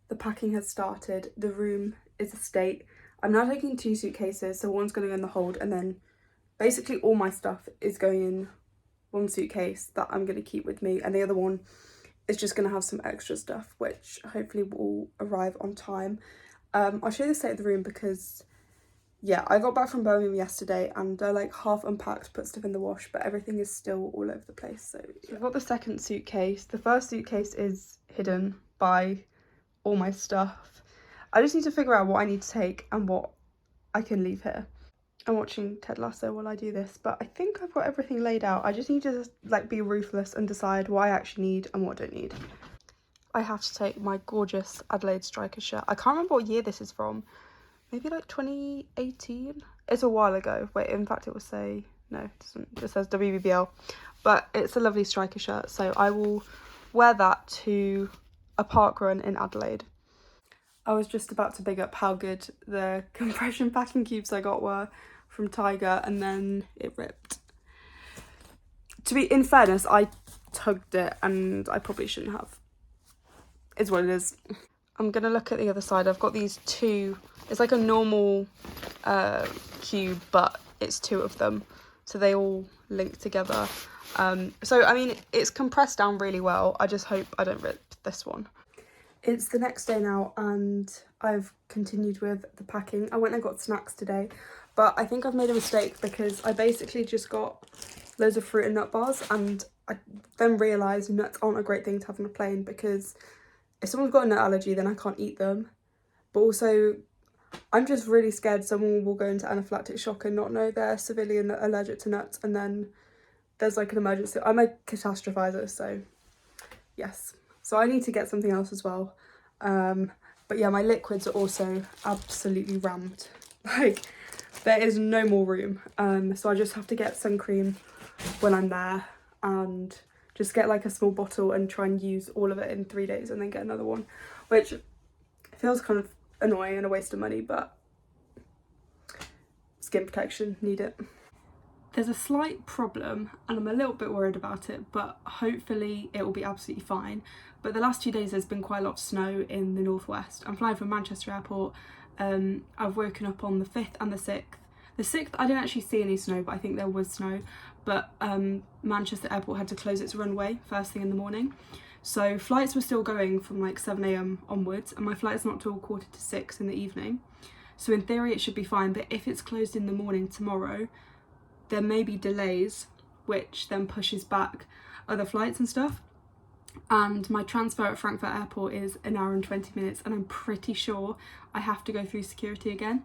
the packing has started. The room is a state. I'm now taking 2 suitcases, so one's going to go in the hold, and then basically all my stuff is going in one suitcase that I'm going to keep with me, and the other one is just going to have some extra stuff, which hopefully will arrive on time. I'll show you the state of the room because, yeah, I got back from Birmingham yesterday and I like half unpacked, put stuff in the wash, but everything is still all over the place. So yeah. I've got the second suitcase. The first suitcase is hidden by all my stuff. I just need to figure out what I need to take and what I can leave here. I'm watching Ted Lasso while I do this, but I think I've got everything laid out. I just need to like be ruthless and decide what I actually need and what I don't need. I have to take my gorgeous Adelaide Striker shirt. I can't remember what year this is from. Maybe like 2018? It's a while ago. Wait, in fact it will say, no, it doesn't. It says WBBL. But it's a lovely Striker shirt, so I will wear that to a park run in Adelaide. I was just about to big up how good the compression packing cubes I got were from Tiger, and then it ripped. In fairness, I tugged it and I probably shouldn't have. Is what it is. I'm gonna look at the other side. I've got these two, it's like a normal cube, but it's 2 of them, so they all link together. So I mean, it's compressed down really well. I just hope I don't rip this one. It's the next day now and I've continued with the packing. I went and got snacks today, but I think I've made a mistake because I basically just got loads of fruit and nut bars, and I then realised nuts aren't a great thing to have on a plane because if someone's got a nut allergy, then I can't eat them. But also, I'm just really scared someone will go into anaphylactic shock and not know they're severely allergic to nuts, and then there's like an emergency. I'm a catastrophizer, so yes. So I need to get something else as well. But yeah, my liquids are also absolutely rammed. Like, there is no more room. So I just have to get sun cream when I'm there and just get like a small bottle and try and use all of it in 3 days and then get another one, which feels kind of annoying and a waste of money, but skin protection, need it. There's a slight problem and I'm a little bit worried about it, but hopefully it will be absolutely fine. But the last 2 days there's been quite a lot of snow in the northwest. I'm flying from Manchester Airport. I've woken up on the 5th and the 6th. The 6th I didn't actually see any snow, but I think there was snow. But Manchester Airport had to close its runway first thing in the morning. So flights were still going from like 7 AM onwards, and my flight's not till 5:45 in the evening. So in theory it should be fine, but if it's closed in the morning tomorrow, there may be delays, which then pushes back other flights and stuff. And my transfer at Frankfurt Airport is 1 hour and 20 minutes, and I'm pretty sure I have to go through security again.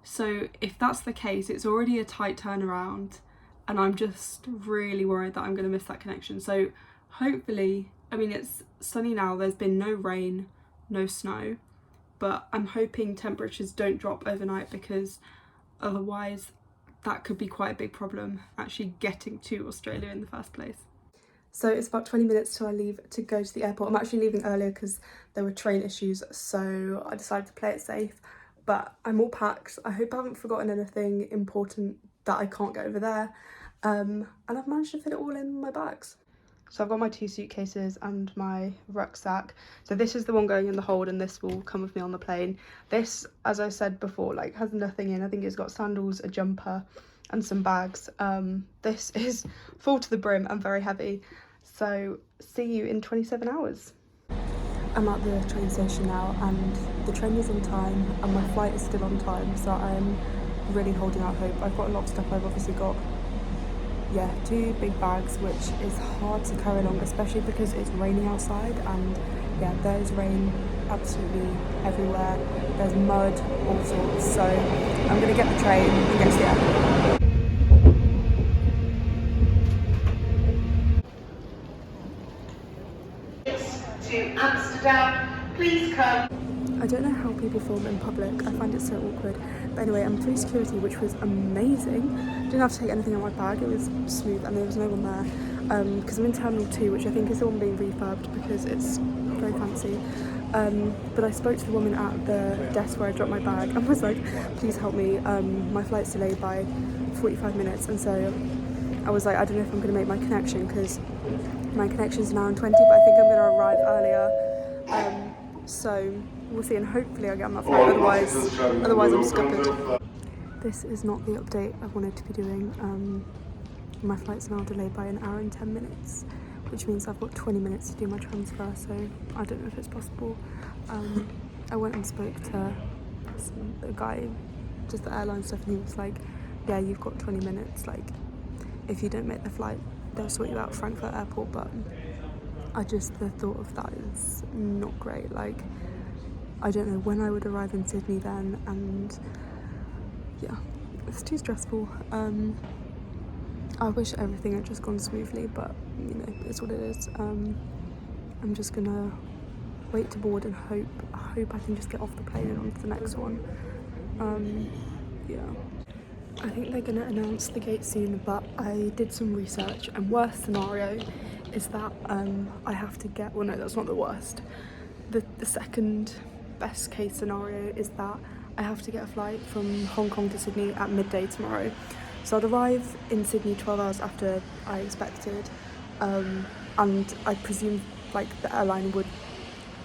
So if that's the case, it's already a tight turnaround, and I'm just really worried that I'm going to miss that connection. So hopefully, I mean, it's sunny now, there's been no rain, no snow, but I'm hoping temperatures don't drop overnight, because otherwise that could be quite a big problem actually getting to Australia in the first place. So it's about 20 minutes till I leave to go to the airport. I'm actually leaving earlier because there were train issues, so I decided to play it safe. But I'm all packed. I hope I haven't forgotten anything important that I can't get over there. And I've managed to fit it all in my bags. So I've got my 2 suitcases and my rucksack. So this is the one going in the hold, and this will come with me on the plane. This, as I said before, like has nothing in. I think it's got sandals, a jumper and some bags. This is full to the brim and very heavy. So see you in 27 hours. I'm at the train station now, and the train is on time and my flight is still on time, so I'm really holding out hope. I've got a lot of stuff. I've obviously got 2 big bags, which is hard to carry along, especially because it's raining outside, and yeah, there's rain absolutely everywhere. There's mud, all sorts. So I'm gonna get the train and get to the airport. To Amsterdam, please come. I don't know how people film in public. I find it so awkward. But anyway, I'm through security, which was amazing. Didn't have to take anything out of my bag. It was smooth and there was no one there. Because I'm in Terminal 2, which I think is the one being refurbed because it's very fancy. But I spoke to the woman at the desk where I dropped my bag and was like, please help me. My flight's delayed by 45 minutes. And so I was like, I don't know if I'm going to make my connection because my connection's an hour and 20, but I think I'm going to arrive earlier. So we'll see, and hopefully I'll get on that flight, otherwise I'm scuppered. This is not the update I wanted to be doing. My flight's now delayed by 1 hour and 10 minutes, which means I've got 20 minutes to do my transfer, so I don't know if it's possible. I went and spoke to a guy, just the airline stuff, and he was like, yeah, you've got 20 minutes, like, if you don't make the flight, they'll sort you out Frankfurt airport. But the thought of that is not great. Like, I don't know when I would arrive in Sydney then, and yeah, it's too stressful. I wish everything had just gone smoothly, but you know, it's what it is. I'm just gonna wait to board and hope I can just get off the plane and on to the next one. Yeah. I think they're gonna announce the gate soon, but I did some research, and worst scenario is that I have to get, well no, that's not the worst. The second best case scenario is that I have to get a flight from Hong Kong to Sydney at midday tomorrow. So I'd arrive in Sydney 12 hours after I expected, and I presume like the airline would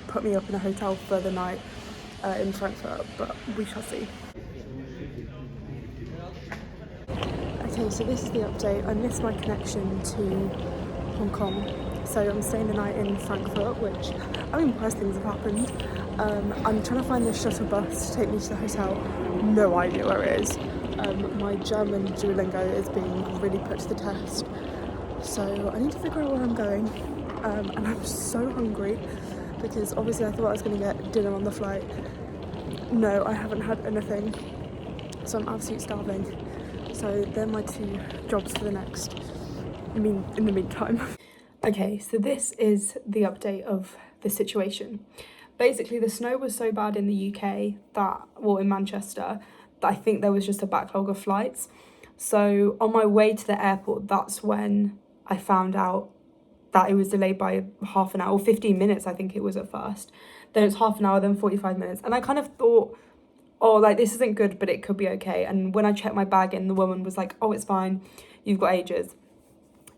put me up in a hotel for the night in Frankfurt, but we shall see. Okay, so this is the update. I missed my connection to Hong Kong, so I'm staying the night in Frankfurt, which, I mean, worse things have happened. I'm trying to find the shuttle bus to take me to the hotel. No idea where it is. My German Duolingo is being really put to the test, so I need to figure out where I'm going, and I'm so hungry because obviously I thought I was going to get dinner on the flight. No, I haven't had anything, so I'm absolutely starving. So they're my 2 jobs for the next, in the meantime. Okay, so this is the update of the situation. Basically, the snow was so bad in the UK in Manchester, that I think there was just a backlog of flights. So on my way to the airport, that's when I found out that it was delayed by half an hour, or 15 minutes, I think it was at first. Then it's half an hour, then 45 minutes. And I kind of thought, oh, like, this isn't good, but it could be okay. And when I checked my bag in, the woman was like, oh, it's fine, you've got ages.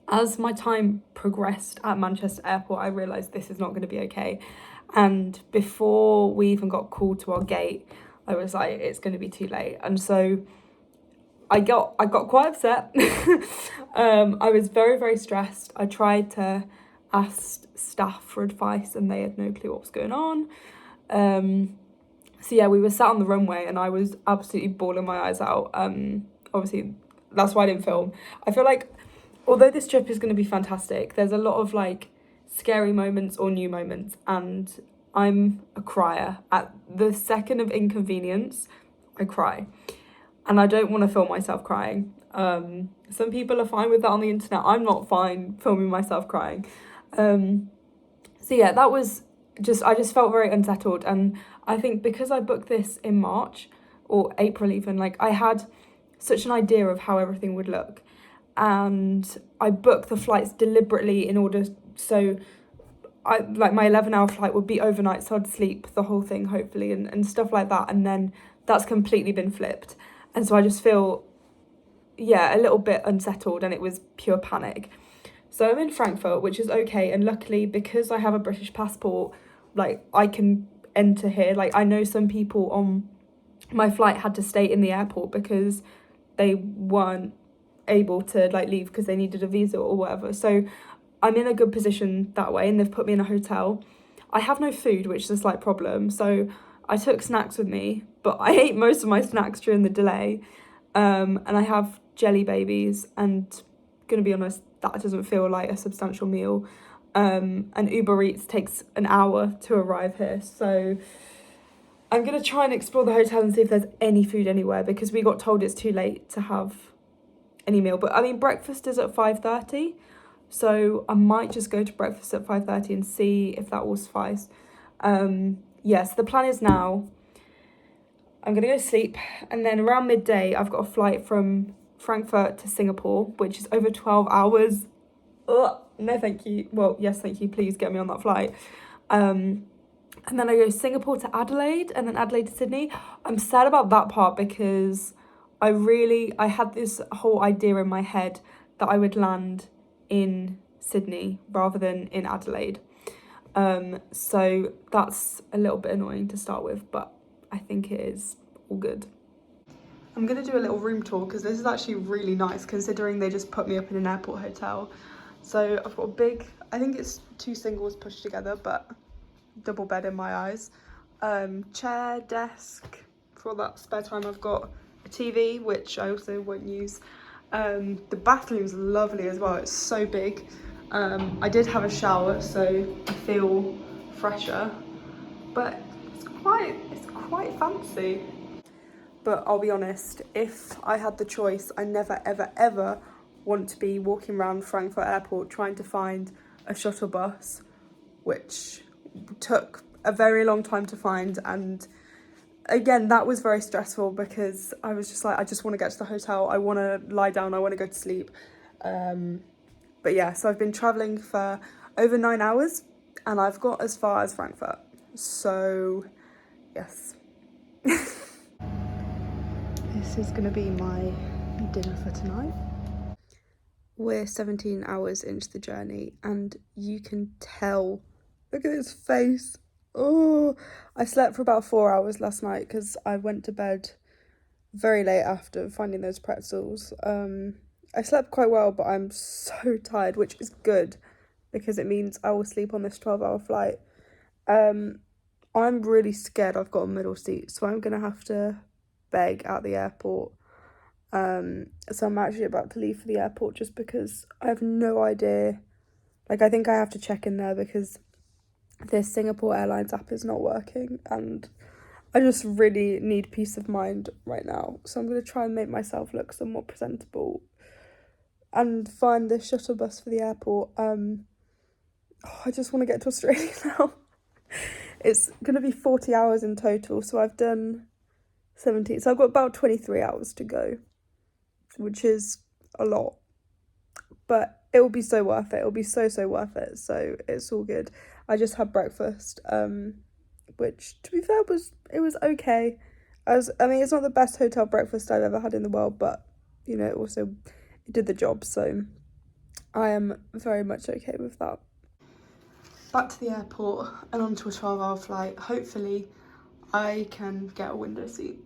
As my time progressed at Manchester Airport, I realised this is not going to be okay. And before we even got called to our gate, I was like, it's going to be too late. And so I got quite upset. I was very, very stressed. I tried to ask staff for advice and they had no clue what was going on. So yeah, we were sat on the runway and I was absolutely bawling my eyes out. Obviously, that's why I didn't film. I feel like, although this trip is going to be fantastic, there's a lot of like scary moments or new moments, and I'm a crier. At the second of inconvenience, I cry. And I don't want to film myself crying. Some people are fine with that on the internet. I'm not fine filming myself crying. So yeah, that was I just felt very unsettled. And I think because I booked this in March or April even, like I had such an idea of how everything would look. And I booked the flights deliberately in order, so my 11-hour flight would be overnight, so I'd sleep the whole thing hopefully and stuff like that. And then that's completely been flipped. And so I just feel, yeah, a little bit unsettled, and it was pure panic. So I'm in Frankfurt, which is okay. And luckily, because I have a British passport, like I can enter here. Like I know some people on my flight had to stay in the airport because they weren't able to like leave because they needed a visa or whatever. So I'm in a good position that way, and they've put me in a hotel. I have no food, which is a slight problem. So I took snacks with me, but I ate most of my snacks during the delay. And I have jelly babies, and gonna be honest, that doesn't feel like a substantial meal. And Uber Eats takes an hour to arrive here. So I'm gonna try and explore the hotel and see if there's any food anywhere, because we got told it's too late to have any meal. But I mean, breakfast is at 5:30. So I might just go to breakfast at 5:30 and see if that will suffice. Yes, the plan is now I'm going to go to sleep, and then around midday I've got a flight from Frankfurt to Singapore, which is over 12 hours. Ugh, no thank you. Well, yes, thank you. Please get me on that flight. And then I go Singapore to Adelaide, and then Adelaide to Sydney. I'm sad about that part because I had this whole idea in my head that I would land in Sydney rather than in Adelaide. So that's a little bit annoying to start with, but I think it is all good. I'm gonna do a little room tour because this is actually really nice considering they just put me up in an airport hotel. So I've got a big, I think it's 2 singles pushed together, but double bed in my eyes. Chair, desk, for all that spare time I've got a TV, which I also won't use. The bathroom's lovely as well, it's so big. I did have a shower, so I feel fresher, but it's quite fancy. But I'll be honest, if I had the choice, I never ever ever want to be walking around Frankfurt Airport trying to find a shuttle bus, which took a very long time to find. And again, that was very stressful because I was just like, I just want to get to the hotel, I want to lie down, I want to go to sleep. But yeah, so I've been travelling for over 9 hours and I've got as far as Frankfurt. So yes. This is going to be my dinner for tonight. We're 17 hours into the journey and you can tell, look at his face. Oh, I slept for about 4 hours last night because I went to bed very late after finding those pretzels. I slept quite well, but I'm so tired, which is good because it means I will sleep on this 12-hour flight. I'm really scared I've got a middle seat, so I'm going to have to beg at the airport. So I'm actually about to leave for the airport just because I have no idea. Like, I think I have to check in there because this Singapore Airlines app is not working and I just really need peace of mind right now. So I'm going to try and make myself look somewhat presentable and find this shuttle bus for the airport. I just want to get to Australia now. It's going to be 40 hours in total, so I've done 17, so I've got about 23 hours to go, which is a lot, but it will be so worth it. It'll be so worth it, so it's all good. I just had breakfast, which to be fair was okay. I mean, it's not the best hotel breakfast I've ever had in the world, but you know, it did the job, so I am very much okay with that. Back to the airport and onto a 12-hour flight. Hopefully I can get a window seat.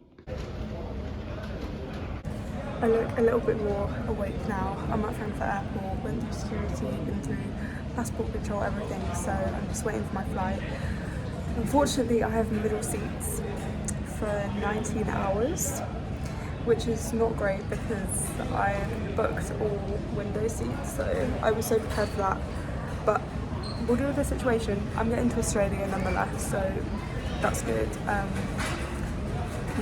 I look a little bit more awake now. I'm at Frankfurt Airport, went through security, been through passport control, everything, so I'm just waiting for my flight. Unfortunately, I have middle seats for 19 hours, which is not great because I booked all window seats, so I was so prepared for that. But we'll deal with the situation. I'm getting to Australia nonetheless, so that's good.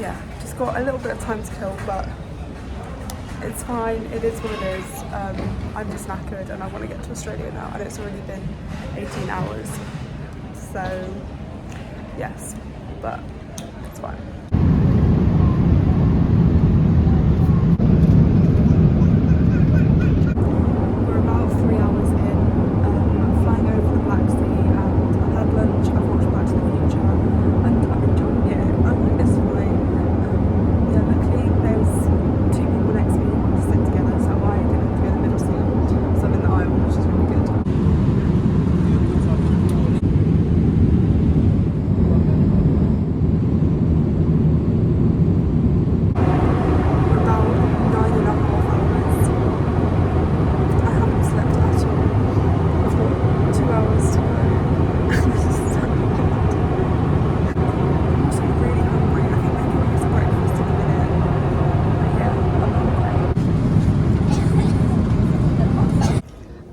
Yeah, just got a little bit of time to kill, but it's fine, it is what it is. I'm just knackered and I want to get to Australia now, and it's already been 18 hours, so yes, but it's fine. We're about 3 hours in, flying over the Black Sea, and I've had lunch, I've watched Back to the Future, and I'm enjoying it, and it's fine. Yeah, luckily there's 2 people next to me who want to sit together, so I didn't have to go in the middle seat, so I'm in the aisle, which is really good.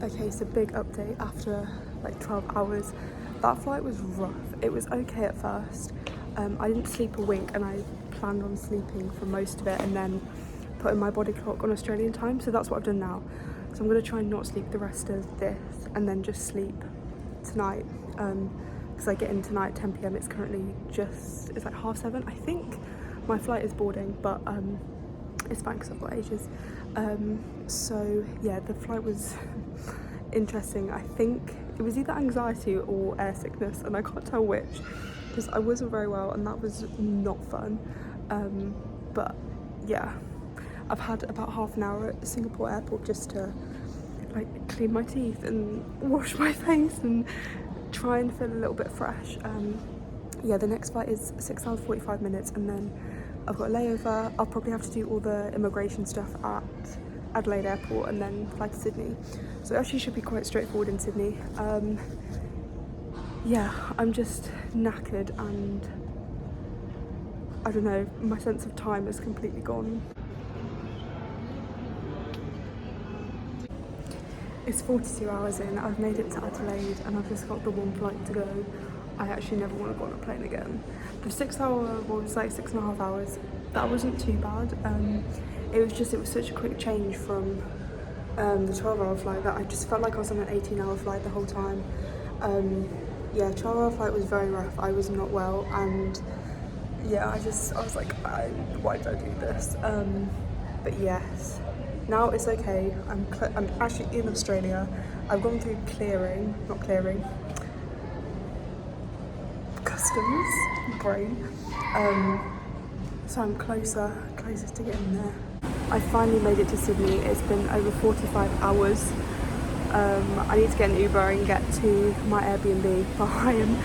Okay, so big update after like 12 hours. That flight was rough. It was okay at first. I didn't sleep a wink and I planned on sleeping for most of it and then putting my body clock on Australian time. So that's what I've done now. So I'm going to try and not sleep the rest of this and then just sleep tonight. Because I get in tonight at 10 p.m. It's currently it's like 7:30. I think my flight is boarding, but it's fine because I've got ages. So yeah, the flight was interesting. I think it was either anxiety or air sickness, and I can't tell which because I wasn't very well and that was not fun. But yeah, I've had about half an hour at Singapore airport just to like clean my teeth and wash my face and try and feel a little bit fresh. Yeah, the next flight is 6 hours 45 minutes, and then I've got a layover. I'll probably have to do all the immigration stuff at Adelaide Airport and then fly to Sydney. So it actually should be quite straightforward in Sydney. Yeah, I'm just knackered and I don't know, my sense of time is completely gone. It's 42 hours in, I've made it to Adelaide and I've just got the one flight to go. I actually never want to go on a plane again. The 6 hour, well, it was like 6.5 hours, that wasn't too bad. It was such a quick change from the 12-hour flight that I just felt like I was on an 18-hour flight the whole time. Yeah, 12-hour flight was very rough. I was not well, and yeah, I was like, why did I do this? But yes, now it's okay. I'm actually in Australia. I've gone through customs, brain. So I'm closer to getting there. I finally made it to Sydney. It's been over 45 hours. I need to get an Uber and get to my Airbnb, but I am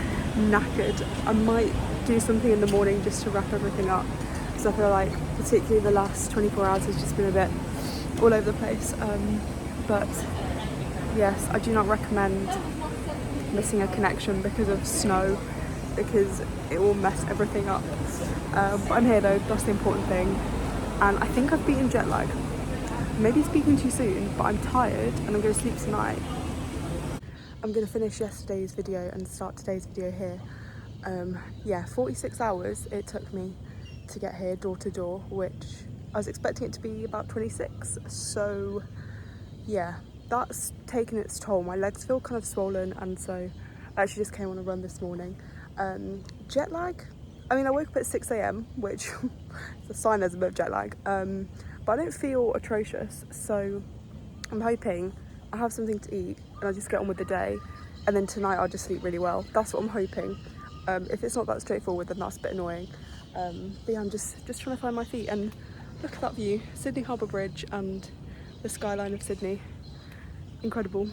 knackered. I might do something in the morning just to wrap everything up, because I feel like particularly the last 24 hours has just been a bit all over the place. But yes, I do not recommend missing a connection because of snow, because it will mess everything up. But I'm here though, that's the important thing. And I think I've beaten jet lag. Maybe speaking too soon, but I'm tired and I'm going to sleep tonight. I'm going to finish yesterday's video and start today's video here. Yeah, 46 hours it took me to get here door to door, which I was expecting it to be about 26. So yeah, that's taken its toll. My legs feel kind of swollen, and so I actually just came on a run this morning. Jet lag, I mean, I woke up at 6 a.m, which is a sign there's a bit of jet lag, but I don't feel atrocious, so I'm hoping I have something to eat and I'll just get on with the day, and then tonight I'll just sleep really well. That's what I'm hoping. If it's not that straightforward, then that's a bit annoying. But yeah, I'm just trying to find my feet, and look at that view, Sydney Harbour Bridge and the skyline of Sydney. Incredible.